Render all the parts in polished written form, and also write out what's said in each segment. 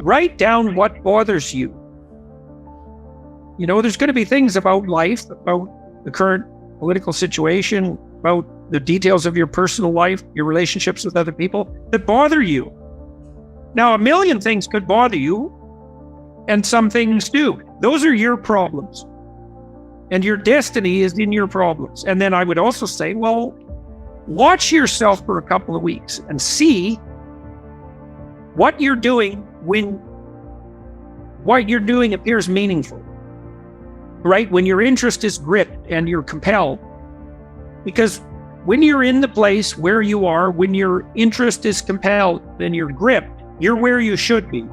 Write down what bothers you. There's going to be things about life, about the current political situation, about the details of your personal life, your relationships with other people that bother you. Now, a million things could bother you, and some things do. Those are your problems. And your destiny is in your problems. And then I would also say, well, watch yourself for a couple of weeks and see what you're doing when what you're doing appears meaningful, right? When your interest is gripped and you're compelled. Because when you're in the place where you are, when your interest is compelled and you're gripped, you're where you should be.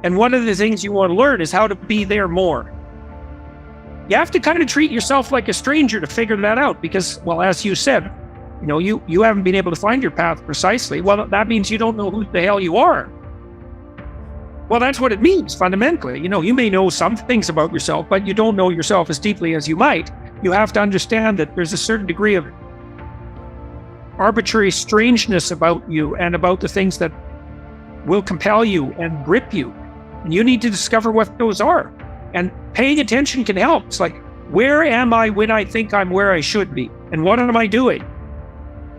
And one of the things you want to learn is how to be there more. You have to kind of treat yourself like a stranger to figure that out because, well, as you said, you haven't been able to find your path precisely. Well, that means you don't know who the hell you are. Well, that's what it means fundamentally. You may know some things about yourself, but you don't know yourself as deeply as you might. You have to understand that there's a certain degree of arbitrary strangeness about you and about the things that will compel you and grip you. And you need to discover what those are. And paying attention can help. It's like, where am I when I think I'm where I should be? And what am I doing?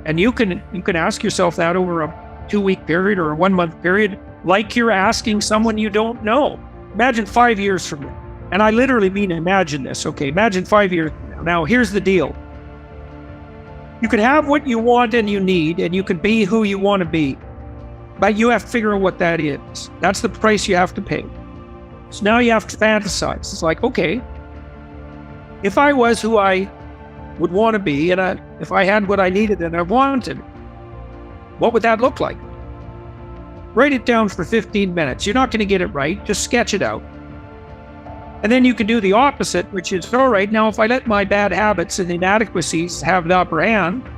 And you can ask yourself that over a 2-week period or a 1-month period, like you're asking someone you don't know. Imagine 5 years from now. And I literally mean imagine this, okay? Imagine 5 years from now. Now, here's the deal. You can have what you want and you need, and you can be who you want to be. But you have to figure out what that is. That's the price you have to pay. So now you have to fantasize. It's like, okay, if I was who I would want to be, and if I had what I needed and I wanted, what would that look like? Write it down for 15 minutes. You're not going to get it right. Just sketch it out. And then you can do the opposite, which is, all right, now if I let my bad habits and inadequacies have the upper hand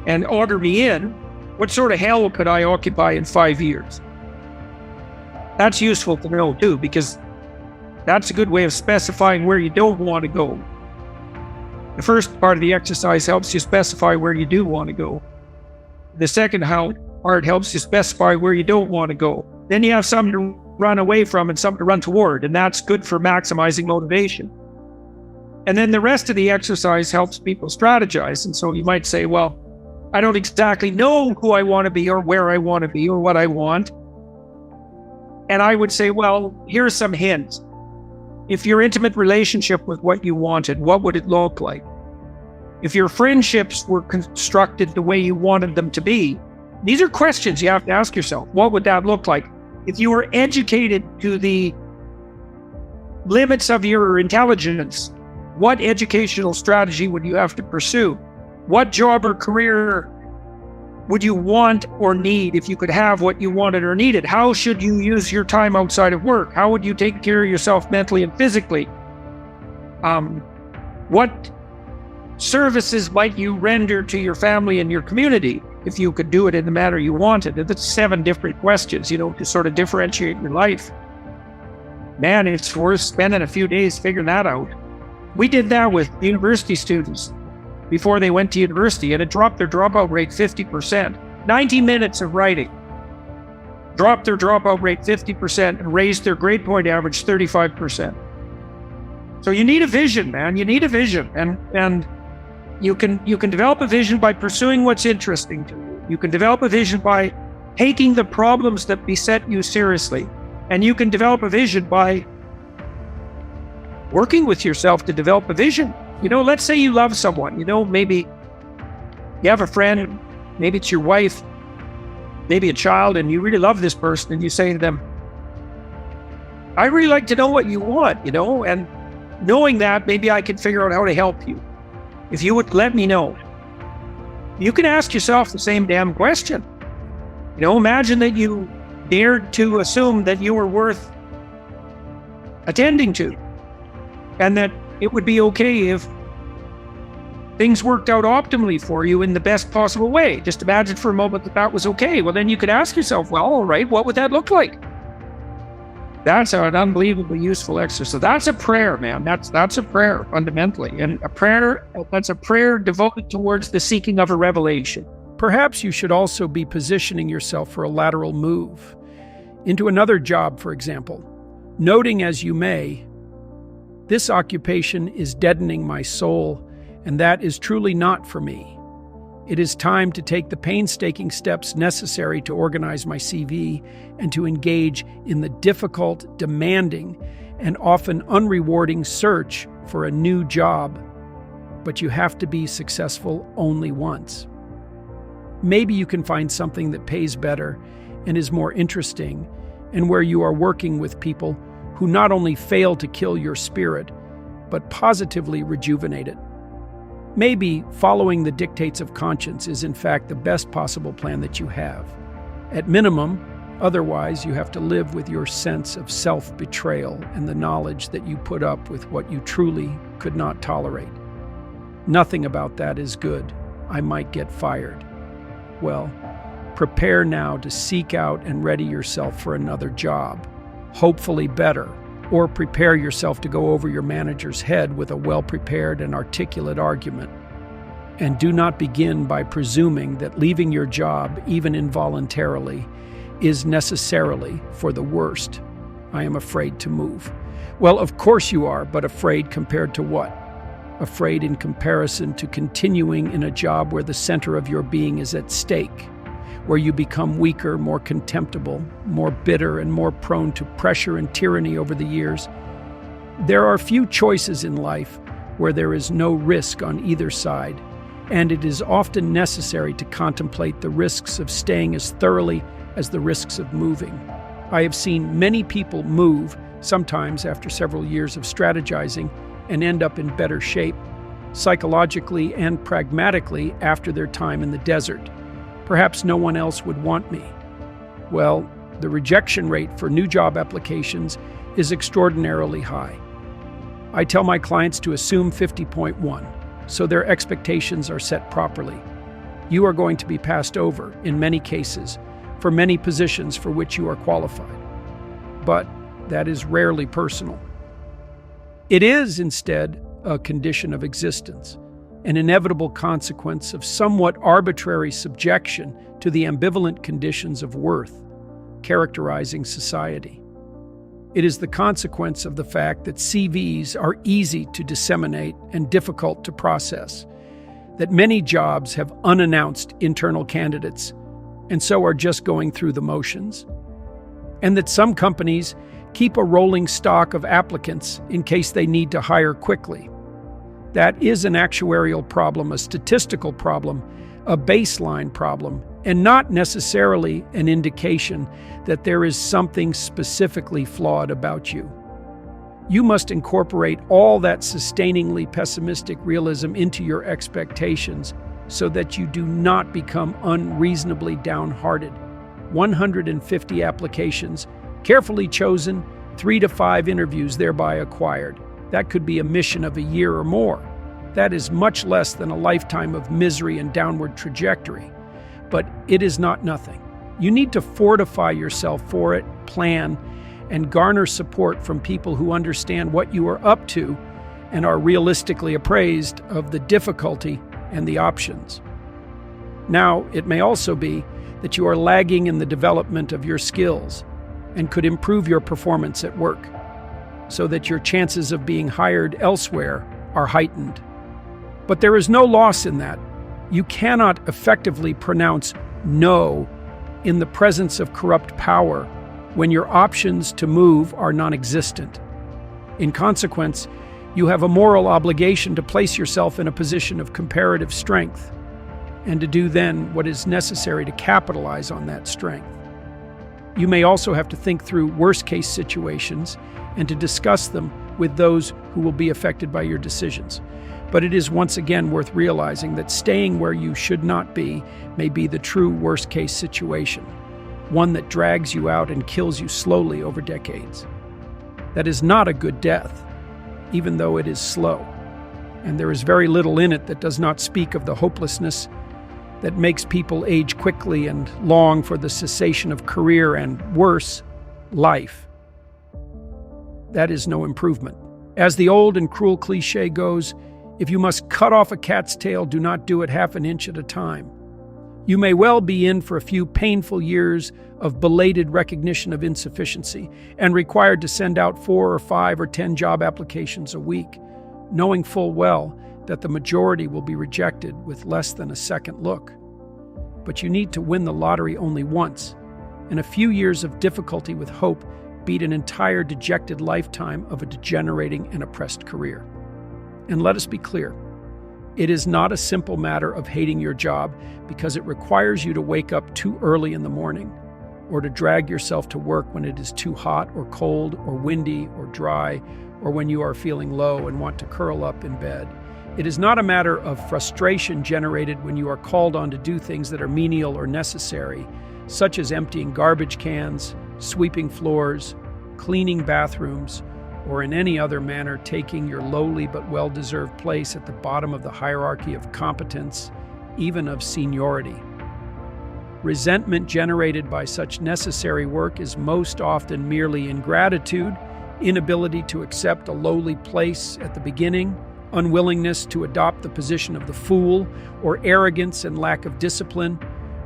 and order me in, what sort of hell could I occupy in 5 years? That's useful to know too, because that's a good way of specifying where you don't want to go. The first part of the exercise helps you specify where you do want to go. The second part helps you specify where you don't want to go. Then you have something to run away from and something to run toward, and that's good for maximizing motivation. And then the rest of the exercise helps people strategize. And so you might say, well, I don't exactly know who I want to be or where I want to be or what I want. And I would say, well, here are some hints. If your intimate relationship with what you wanted, what would it look like? If your friendships were constructed the way you wanted them to be, these are questions you have to ask yourself. What would that look like? If you were educated to the limits of your intelligence, what educational strategy would you have to pursue? What job or career would you want or need if you could have what you wanted or needed? How should you use your time outside of work? How would you take care of yourself mentally and physically? What services might you render to your family and your community if you could do it in the manner you wanted? And that's 7 different questions, to sort of differentiate your life. Man, it's worth spending a few days figuring that out. We did that with university students before they went to university, and it dropped their dropout rate 50%. 90 minutes of writing dropped their dropout rate 50% and raised their grade point average 35%. So you need a vision, man. You need a vision, and you can develop a vision by pursuing what's interesting to you. You can develop a vision by taking the problems that beset you seriously, and you can develop a vision by working with yourself to develop a vision. Let's say you love someone, maybe you have a friend, maybe it's your wife, maybe a child, and you really love this person, and you say to them, I really like to know what you want, and knowing that, maybe I can figure out how to help you. If you would let me know. You can ask yourself the same damn question. Imagine that you dared to assume that you were worth attending to, and that it would be okay if things worked out optimally for you in the best possible way. Just imagine for a moment that that was okay. Well, then you could ask yourself, well, all right, what would that look like? That's an unbelievably useful exercise. So that's a prayer, man. That's a prayer fundamentally. And that's a prayer devoted towards the seeking of a revelation. Perhaps you should also be positioning yourself for a lateral move. into another job, for example, noting as you may, "This occupation is deadening my soul, and that is truly not for me. It is time to take the painstaking steps necessary to organize my CV and to engage in the difficult, demanding, and often unrewarding search for a new job. But you have to be successful only once." Maybe you can find something that pays better and is more interesting, and where you are working with people who not only fail to kill your spirit, but positively rejuvenate it. Maybe following the dictates of conscience is in fact the best possible plan that you have. At minimum, otherwise you have to live with your sense of self-betrayal and the knowledge that you put up with what you truly could not tolerate. Nothing about that is good. I might get fired. Well, prepare now to seek out and ready yourself for another job, hopefully better, or prepare yourself to go over your manager's head with a well-prepared and articulate argument. And do not begin by presuming that leaving your job, even involuntarily, is necessarily for the worst. "I am afraid to move." Well, of course you are, but afraid compared to what? Afraid in comparison to continuing in a job where the center of your being is at stake, where you become weaker, more contemptible, more bitter, and more prone to pressure and tyranny over the years. There are few choices in life where there is no risk on either side, and it is often necessary to contemplate the risks of staying as thoroughly as the risks of moving. I have seen many people move, sometimes after several years of strategizing, and end up in better shape, psychologically and pragmatically, after their time in the desert. Perhaps no one else would want me. Well, the rejection rate for new job applications is extraordinarily high. I tell my clients to assume 50.1, so their expectations are set properly. You are going to be passed over, in many cases, for many positions for which you are qualified. But that is rarely personal. It is, instead, a condition of existence, an inevitable consequence of somewhat arbitrary subjection to the ambivalent conditions of worth characterizing society. It is the consequence of the fact that CVs are easy to disseminate and difficult to process, that many jobs have unannounced internal candidates and so are just going through the motions, and that some companies keep a rolling stock of applicants in case they need to hire quickly. That is an actuarial problem, a statistical problem, a baseline problem, and not necessarily an indication that there is something specifically flawed about you. You must incorporate all that sustainingly pessimistic realism into your expectations so that you do not become unreasonably downhearted. 150 applications, carefully chosen, 3 to 5 interviews thereby acquired. That could be a mission of a year or more. That is much less than a lifetime of misery and downward trajectory. But it is not nothing. You need to fortify yourself for it, plan, and garner support from people who understand what you are up to and are realistically appraised of the difficulty and the options. Now, it may also be that you are lagging in the development of your skills and could improve your performance at work, so that your chances of being hired elsewhere are heightened. But there is no loss in that. You cannot effectively pronounce no in the presence of corrupt power when your options to move are non-existent. In consequence, you have a moral obligation to place yourself in a position of comparative strength and to do then what is necessary to capitalize on that strength. You may also have to think through worst-case situations and to discuss them with those who will be affected by your decisions. But it is once again worth realizing that staying where you should not be may be the true worst-case situation, one that drags you out and kills you slowly over decades. That is not a good death, even though it is slow, and there is very little in it that does not speak of the hopelessness that makes people age quickly and long for the cessation of career and, worse, life. That is no improvement. As the old and cruel cliche goes, if you must cut off a cat's tail, do not do it half an inch at a time. You may well be in for a few painful years of belated recognition of insufficiency and required to send out 4 or 5 or 10 job applications a week, knowing full well that the majority will be rejected with less than a second look. But you need to win the lottery only once, and a few years of difficulty with hope beat an entire dejected lifetime of a degenerating and oppressed career. And let us be clear, it is not a simple matter of hating your job because it requires you to wake up too early in the morning or to drag yourself to work when it is too hot or cold or windy or dry or when you are feeling low and want to curl up in bed. It is not a matter of frustration generated when you are called on to do things that are menial or necessary, such as emptying garbage cans, sweeping floors, cleaning bathrooms, or in any other manner taking your lowly but well-deserved place at the bottom of the hierarchy of competence, even of seniority. Resentment generated by such necessary work is most often merely ingratitude, inability to accept a lowly place at the beginning, unwillingness to adopt the position of the fool, or arrogance and lack of discipline.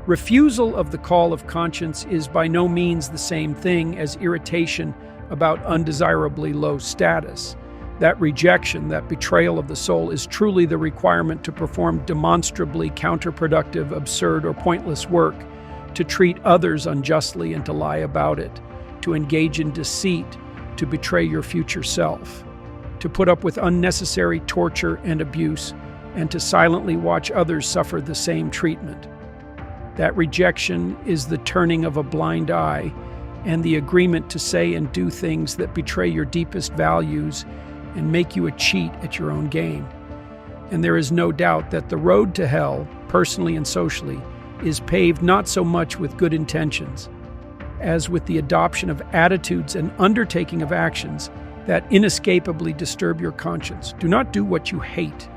Refusal of the call of conscience is by no means the same thing as irritation about undesirably low status. That rejection, that betrayal of the soul, is truly the requirement to perform demonstrably counterproductive, absurd, or pointless work, to treat others unjustly and to lie about it, to engage in deceit, to betray your future self, to put up with unnecessary torture and abuse, and to silently watch others suffer the same treatment. That rejection is the turning of a blind eye and the agreement to say and do things that betray your deepest values and make you a cheat at your own game. And there is no doubt that the road to hell, personally and socially, is paved not so much with good intentions as with the adoption of attitudes and undertaking of actions that inescapably disturb your conscience. Do not do what you hate.